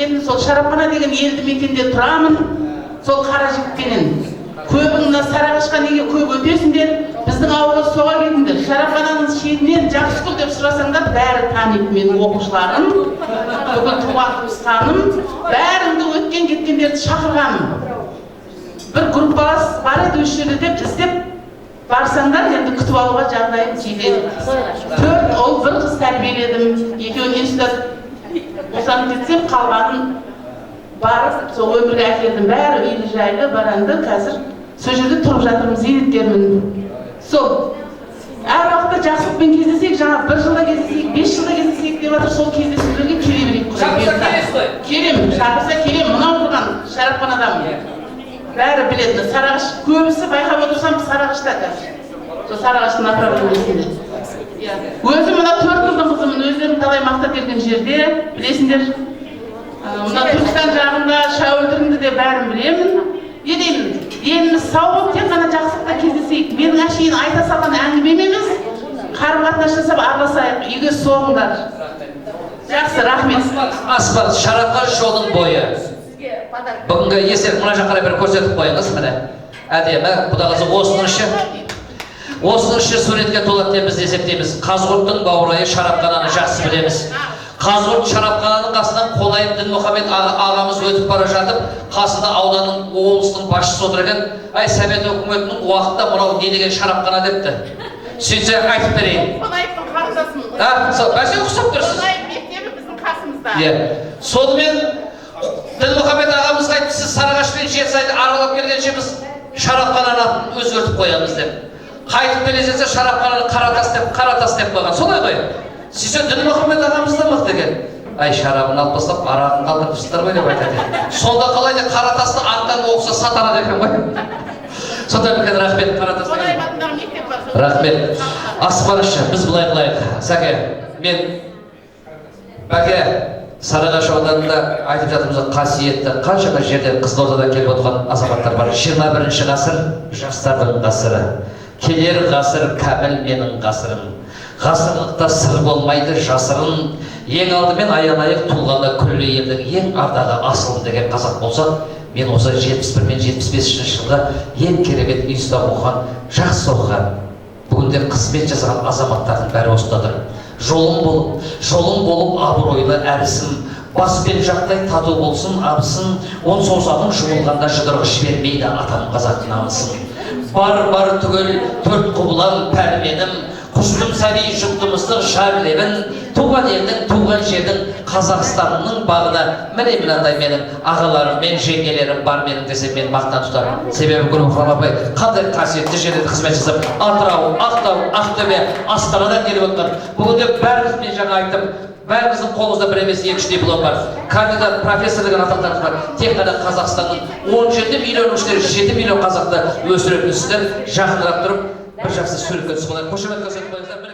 берген сол Шарапхана деген елді мекенде тұрамын. Сол қара жігітпенен көбіңді Сарыағашқа неге көп өтесіңдер? Біздің ауылда соға кетіңдер. Шарапхананың шетінен Жақсықұл деп сұрасаңдар, бәрі таниды менің оқушыларым, бүгін туған туысқаным, бәріңді өткен кеткендерді шақырғаным. Бір группалас бар еді осы жерде деп іздеп барсаңдар, енді күтіп алуға жағдайым жедел. 4 ұл, 1 қыз тәрбиеледім. Екеуін институт босанып кетсем, қалғанын барып, сол өмірге әкелдім. Бәрі үйлі жайлы, баранды, қазір сол жерде тұрып жатырмыз, зейнеткермін. Сол әр уақытта Жақсылықпен кездесек, жаңа 1 жылда кездесек, 5 жылда кездесек деп жатыр, сол кездесулерге келе берейік. Шақырса келесіз ғой? Келем, шақырса келем, мынау тұрған Шарапханадамын. Бәрі біледі. Сарыағаш көбісі байқап отырсам Сарыағашта қазір. Сол Сарыағаштың направлениесінде. Өзім мына 4 жылдың қызымын, өздерің талай мақтап келген жерде, білесіңдер. Мына Түркістан жағында Шәуілдіріңді де бәрін білемін. Не деймін? Деніміз сау болып, тек қана Жақсылықта кездесейік. Менің әшейін айта салған әңгімем емес, қарым-қатынас жасап араласайық, үйге соғыңдар. Жақсы, рахмет. Аспар, Шарапхана жолдың бойы. Бүгінгі есер мына жаққа бір көрсетіп қойыңыз, міне. Әдемі, құдағызы осының іші суретке толады деп біз есептейміз. Қазығұрттың бауырайы Шарапхананы жақсы білеміз. Қазығұрт Шарапхананың қасынан Қолайым Дінмұхамед ағамыз өтіп бара жатып, қасында ауданның облыстың басшысы отыр екен. Ай, Совет өкіметінің уақытта мынау не деген Шарапхана депті. Сөйтсе айтып берейін. Қолайымның қарындасымын. Бәсе ұқсап тұрсыз. Қолайым мектебі біздің қасымызда. Сонымен Дінмұхамед ағамыз айтты, сіз Сарыағашпен Жетісайды аралап келгенше біз Шарапхананы атын өзгертіп қоямыз деп. Қайтып келесесе Шарапхананы Қаратас деп қойған. Солай ғой. Сөйтсе Дінмұхамед ағамыз да мықты екен. Ай, шарабын алып бастап, арағын қалдырыпсыздар ғой деп айтады. Сонда қалай де Қаратасты аттан оқса сатарады екен ғой. Сонда екен, рахмет Қаратас. Рахмет. Аспанышы, біз былай қылайық. Сәке, мен Бәке Сарыағаш ауданында айтып жатырмыз, қасиетті қаншама жерден Қызылордадан келіп отырған азаматтар бар. 21-ші ғасыр жастардың ғасыры. Келер ғасыр кәміл менің ғасырым. Ғасырлықта сыр болмайды жасырын. Ең алдымен аянайық тұлғалы күллі елдің ең ардағы асылым деген қазақ болса, мен осы 71 мен 75 жылға ең керемет ұйыста оқыған, жақсы оқыған, бүгінде қызмет жасаған азаматтардың бәрі осындаdır. Жолың болып абыройлы әрісім, баспен жақтай тату болсын абысын, он саусағың жұмылғанда жұдырғы жібермейді атам қазақ намысын. Бар түгел төрт құбылам пәрменім, құштым сәби жұптымыздың шар лебін, туған елдің, туған жердің, Қазақстанның бағына міне мынандай менің ағаларым мен жеңгелерім бар менің десе мен мақтан тұтарым. Себебі Гүлмұхрам апай қандай қасиетті жерде қызмет жасап, Атырау, Ақтау, Ақтөбе, Астанадан келіп отыр. Бүгінде бәріміз мен жаңа айттым, бәріміздің қолымызда бір емес 2-3 диплом бар. Кандидат профессор деген атақтарымыз бар. Тек қана Қазақстанның 17 миллион өңшілері 7 миллион қазақты өсіретін сіздер жақынырақ тұрып, бір жақсы суретке түсіп қалайық. Қошемет көрсетіп қойыңыздар.